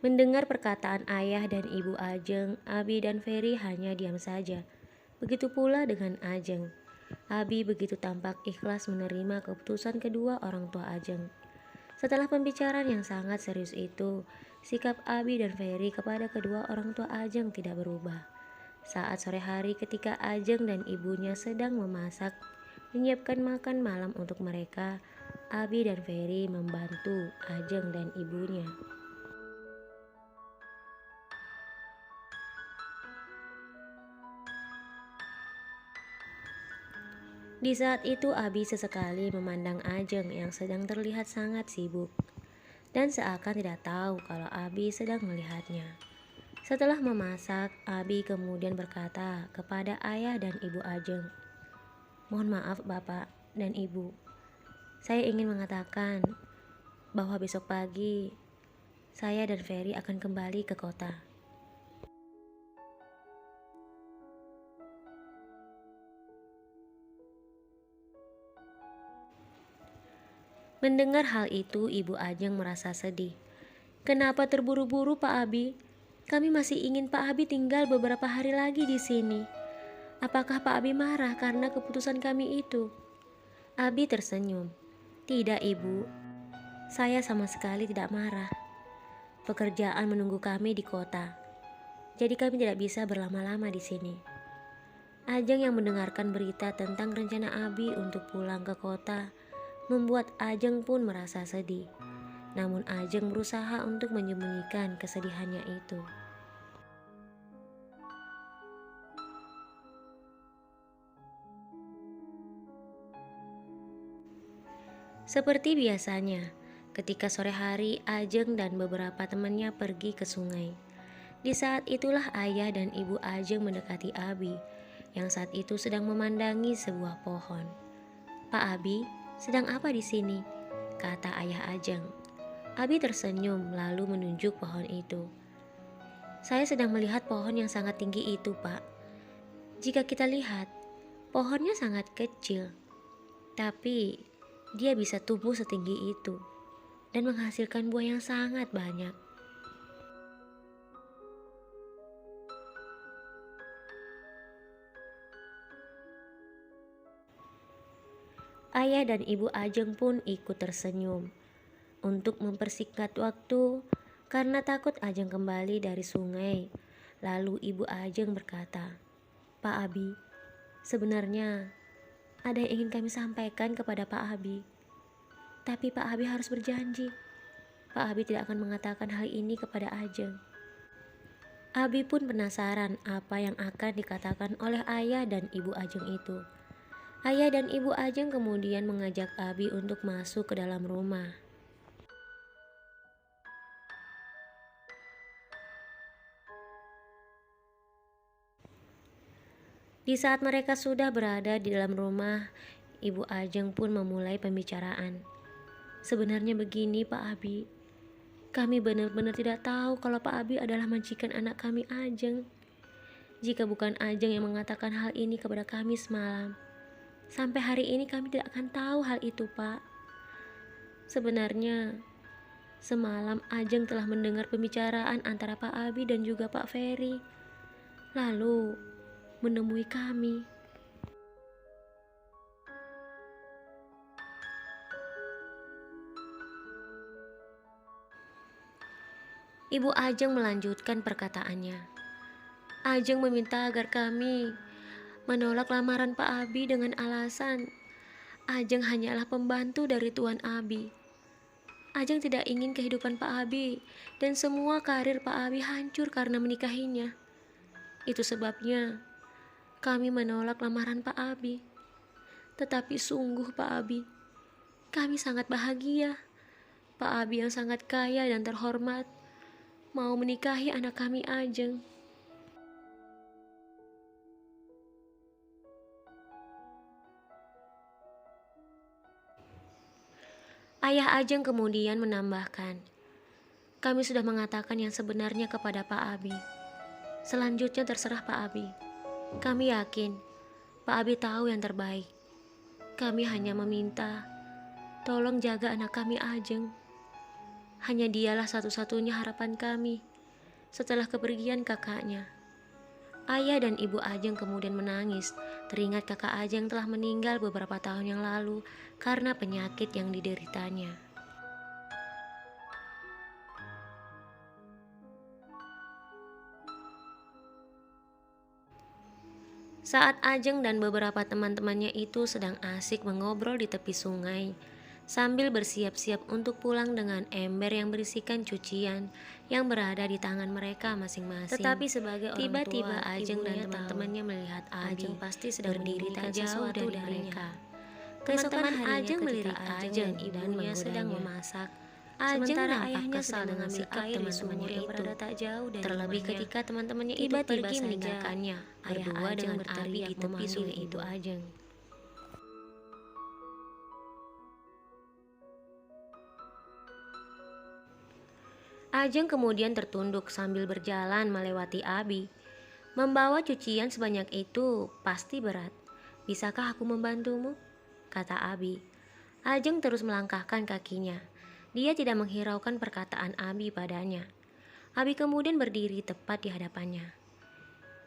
Mendengar perkataan ayah dan ibu Ajeng, Abi dan Ferry hanya diam saja. Begitu pula dengan Ajeng. Abi begitu tampak ikhlas menerima keputusan kedua orang tua Ajeng. Setelah pembicaraan yang sangat serius itu, sikap Abi dan Ferry kepada kedua orang tua Ajeng tidak berubah. Saat sore hari ketika Ajeng dan ibunya sedang memasak, menyiapkan makan malam untuk mereka, Abi dan Ferry membantu Ajeng dan ibunya. Di saat itu Abi sesekali memandang Ajeng yang sedang terlihat sangat sibuk dan seakan tidak tahu kalau Abi sedang melihatnya. Setelah memasak, Abi kemudian berkata kepada ayah dan ibu Ajeng, "Mohon maaf Bapak dan Ibu, saya ingin mengatakan bahwa besok pagi saya dan Ferry akan kembali ke kota." Mendengar hal itu, Ibu Ajeng merasa sedih. "Kenapa terburu-buru Pak Abi? Kami masih ingin Pak Abi tinggal beberapa hari lagi di sini. Apakah Pak Abi marah karena keputusan kami itu?" Abi tersenyum. "Tidak Ibu, saya sama sekali tidak marah. Pekerjaan menunggu kami di kota, jadi kami tidak bisa berlama-lama di sini." Ajeng yang mendengarkan berita tentang rencana Abi untuk pulang ke kota membuat Ajeng pun merasa sedih. Namun Ajeng berusaha untuk menyembunyikan kesedihannya itu. Seperti biasanya, ketika sore hari Ajeng dan beberapa temannya pergi ke sungai. Di saat itulah ayah dan ibu Ajeng mendekati Abi, yang saat itu sedang memandangi sebuah pohon. "Pak Abi, sedang apa di sini?" kata ayah Ajeng. Abi tersenyum lalu menunjuk pohon itu. "Saya sedang melihat pohon yang sangat tinggi itu, Pak. Jika kita lihat, pohonnya sangat kecil, tapi dia bisa tumbuh setinggi itu dan menghasilkan buah yang sangat banyak." Ayah dan ibu Ajeng pun ikut tersenyum. Untuk mempersingkat waktu, karena takut Ajeng kembali dari sungai, lalu ibu Ajeng berkata, "Pak Abi, sebenarnya ada yang ingin kami sampaikan kepada Pak Abi. Tapi Pak Abi harus berjanji, Pak Abi tidak akan mengatakan hal ini kepada Ajeng." Abi pun penasaran apa yang akan dikatakan oleh ayah dan ibu Ajeng itu. Ayah dan ibu Ajeng kemudian mengajak Abi untuk masuk ke dalam rumah. Di saat mereka sudah berada di dalam rumah, ibu Ajeng pun memulai pembicaraan. "Sebenarnya begini Pak Abi, kami benar-benar tidak tahu kalau Pak Abi adalah majikan anak kami Ajeng. Jika bukan Ajeng yang mengatakan hal ini kepada kami semalam, sampai hari ini kami tidak akan tahu hal itu Pak. Sebenarnya semalam Ajeng telah mendengar pembicaraan antara Pak Abi dan juga Pak Ferry, lalu menemui kami." Ibu Ajeng melanjutkan perkataannya. "Ajeng meminta agar kami menolak lamaran Pak Abi dengan alasan Ajeng hanyalah pembantu dari Tuan Abi. Ajeng tidak ingin kehidupan Pak Abi dan semua karir Pak Abi hancur karena menikahinya. Itu sebabnya kami menolak lamaran Pak Abi. Tetapi sungguh Pak Abi, kami sangat bahagia. Pak Abi yang sangat kaya dan terhormat mau menikahi anak kami Ajeng." Ayah Ajeng kemudian menambahkan, "Kami sudah mengatakan yang sebenarnya kepada Pak Abi. Selanjutnya terserah Pak Abi. Kami yakin Pak Abi tahu yang terbaik. Kami hanya meminta tolong jaga anak kami Ajeng. Hanya dialah satu-satunya harapan kami setelah kepergian kakaknya. Ayah dan ibu Ajeng kemudian menangis, teringat kakak Ajeng telah meninggal beberapa tahun yang lalu karena penyakit yang dideritanya. Saat Ajeng dan beberapa teman-temannya itu sedang asik mengobrol di tepi sungai, sambil bersiap-siap untuk pulang dengan ember yang berisikan cucian yang berada di tangan mereka masing-masing. Tetapi sebagai orang tiba-tiba tua, Ajeng dan teman-temannya melihat Ajeng pasti sedang berdiri tak jauh dari mereka. Teman-teman Ajeng melirik Ajeng dan ibunya sedang memasak. Ajeng ayahnya sedang dengan sikap teman-temannya itu. Terlebih ketika teman-temannya itu pergi meninggalkannya, berdua dengan berteriak di tepi sungai itu Ajeng. Ajeng kemudian tertunduk sambil berjalan melewati Abi. Membawa cucian sebanyak itu pasti berat. Bisakah aku membantumu? Kata Abi. Ajeng terus melangkahkan kakinya. Dia tidak menghiraukan perkataan Abi padanya. Abi kemudian berdiri tepat di hadapannya.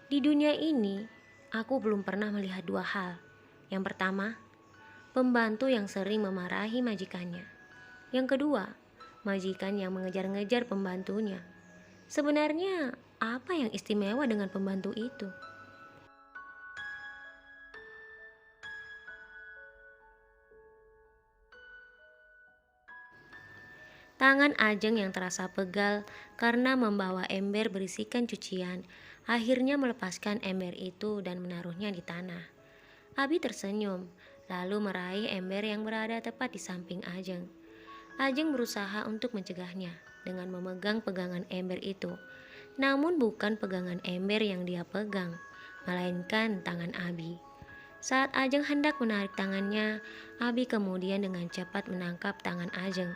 Di dunia ini, aku belum pernah melihat dua hal. Yang pertama, pembantu yang sering memarahi majikannya. Yang kedua, majikan yang mengejar-ngejar pembantunya. Sebenarnya, apa yang istimewa dengan pembantu itu? Tangan Ajeng yang terasa pegal karena membawa ember berisikan cucian, akhirnya melepaskan ember itu dan menaruhnya di tanah. Abi tersenyum, lalu meraih ember yang berada tepat di samping Ajeng. Ajeng berusaha untuk mencegahnya dengan memegang pegangan ember itu. Namun bukan pegangan ember yang dia pegang, melainkan tangan Abi. Saat Ajeng hendak menarik tangannya, Abi kemudian dengan cepat menangkap tangan Ajeng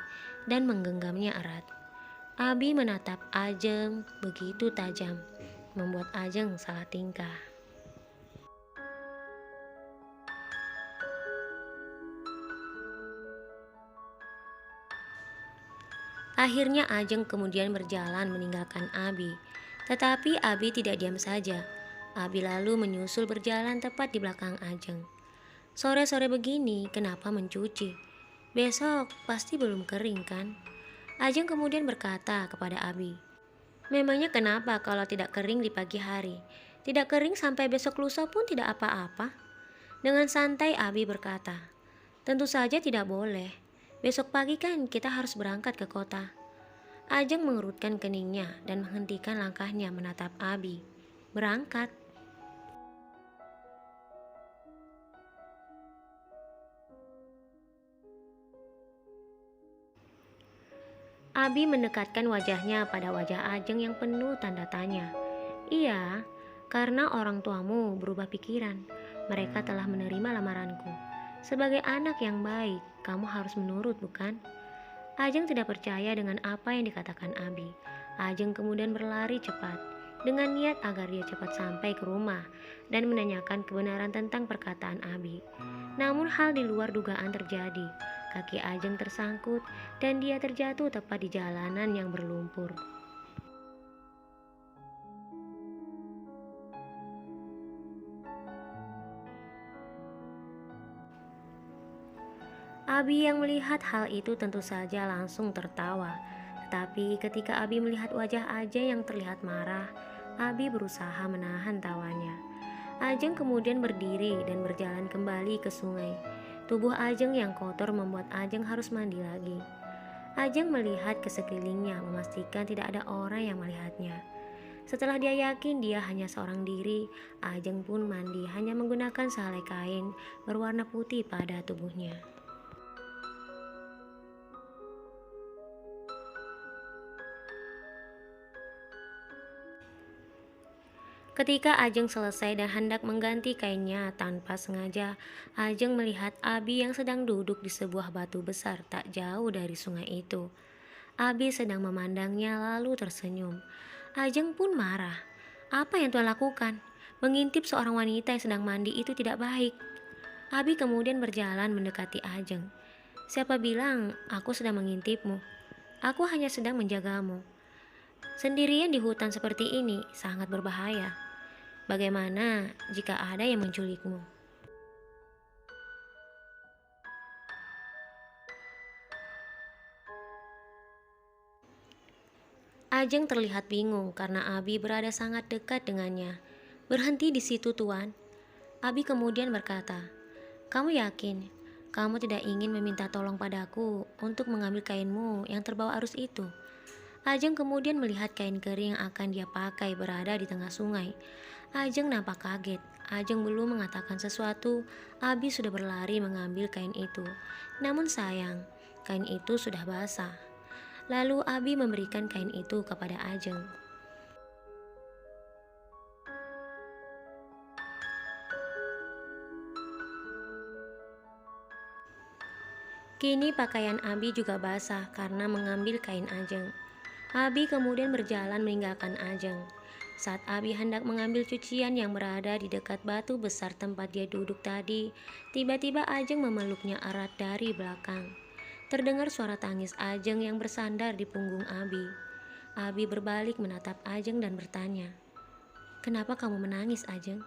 dan menggenggamnya erat. Abi menatap Ajeng begitu tajam, membuat Ajeng salah tingkah. Akhirnya Ajeng kemudian berjalan meninggalkan Abi. Tetapi Abi tidak diam saja. Abi lalu menyusul berjalan tepat di belakang Ajeng. Sore-sore begini kenapa mencuci? Besok pasti belum kering kan? Ajeng kemudian berkata kepada Abi. Memangnya kenapa kalau tidak kering di pagi hari? Tidak kering sampai besok lusa pun tidak apa-apa. Dengan santai Abi berkata, tentu saja tidak boleh. Besok pagi kan kita harus berangkat ke kota. Ajeng mengerutkan keningnya dan menghentikan langkahnya menatap Abi. Berangkat. Abi mendekatkan wajahnya pada wajah Ajeng yang penuh tanda tanya. Iya, karena orang tuamu berubah pikiran. Mereka telah menerima lamaranku. Sebagai anak yang baik, kamu harus menurut, bukan? Ajeng tidak percaya dengan apa yang dikatakan Abi. Ajeng kemudian berlari cepat dengan niat agar dia cepat sampai ke rumah dan menanyakan kebenaran tentang perkataan Abi. Namun hal di luar dugaan terjadi. Kaki Ajeng tersangkut dan dia terjatuh tepat di jalanan yang berlumpur. Abi yang melihat hal itu tentu saja langsung tertawa. Tetapi ketika Abi melihat wajah Ajeng yang terlihat marah, Abi berusaha menahan tawanya. Ajeng kemudian berdiri dan berjalan kembali ke sungai. Tubuh Ajeng yang kotor membuat Ajeng harus mandi lagi. Ajeng melihat ke sekelilingnya, memastikan tidak ada orang yang melihatnya. Setelah dia yakin dia hanya seorang diri, Ajeng pun mandi hanya menggunakan sehelai kain berwarna putih pada tubuhnya. Ketika Ajeng selesai dan hendak mengganti kainnya tanpa sengaja, Ajeng melihat Abi yang sedang duduk di sebuah batu besar tak jauh dari sungai itu. Abi sedang memandangnya lalu tersenyum. Ajeng pun marah. Apa yang Tuan lakukan? Mengintip seorang wanita yang sedang mandi itu tidak baik. Abi kemudian berjalan mendekati Ajeng. Siapa bilang aku sedang mengintipmu? Aku hanya sedang menjagamu. Sendirian di hutan seperti ini sangat berbahaya. Bagaimana jika ada yang menculikmu? Ajeng terlihat bingung karena Abi berada sangat dekat dengannya. Berhenti di situ, Tuan. Abi kemudian berkata, "Kamu yakin kamu tidak ingin meminta tolong padaku untuk mengambil kainmu yang terbawa arus itu?" Ajeng kemudian melihat kain kering yang akan dia pakai berada di tengah sungai. Ajeng nampak kaget. Ajeng belum mengatakan sesuatu, Abi sudah berlari mengambil kain itu. Namun sayang, kain itu sudah basah. Lalu Abi memberikan kain itu kepada Ajeng. Kini pakaian Abi juga basah karena mengambil kain Ajeng. Abi kemudian berjalan meninggalkan Ajeng. Saat Abi hendak mengambil cucian yang berada di dekat batu besar tempat dia duduk tadi, tiba-tiba Ajeng memeluknya erat dari belakang. Terdengar suara tangis Ajeng yang bersandar di punggung Abi. Abi berbalik menatap Ajeng dan bertanya, "Kenapa kamu menangis, Ajeng?"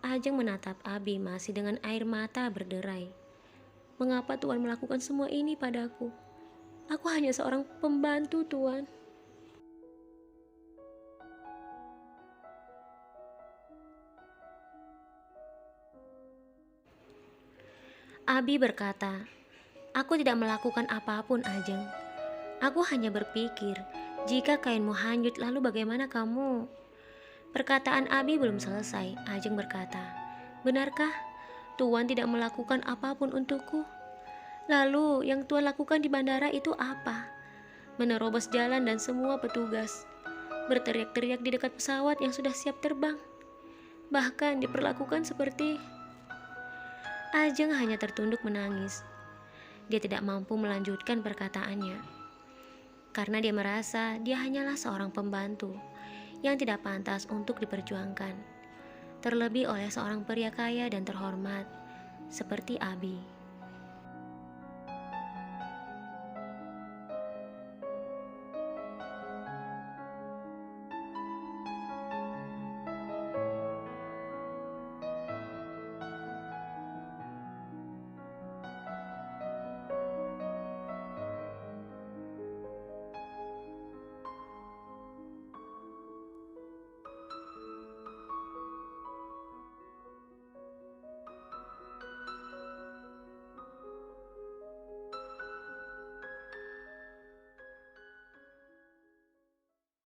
Ajeng menatap Abi masih dengan air mata berderai. "Mengapa Tuan melakukan semua ini padaku? Aku hanya seorang pembantu, Tuan." Abi berkata, "Aku tidak melakukan apapun, Ajeng. Aku hanya berpikir, jika kainmu hanyut lalu bagaimana kamu?" Perkataan Abi belum selesai. Ajeng berkata, "Benarkah Tuan tidak melakukan apapun untukku? Lalu yang Tuan lakukan di bandara itu apa? Menerobos jalan dan semua petugas, berteriak-teriak di dekat pesawat yang sudah siap terbang, bahkan diperlakukan seperti..." Ajeng hanya tertunduk menangis. Dia tidak mampu melanjutkan perkataannya, karena dia merasa dia hanyalah seorang pembantu yang tidak pantas untuk diperjuangkan, terlebih oleh seorang pria kaya dan terhormat seperti Abi.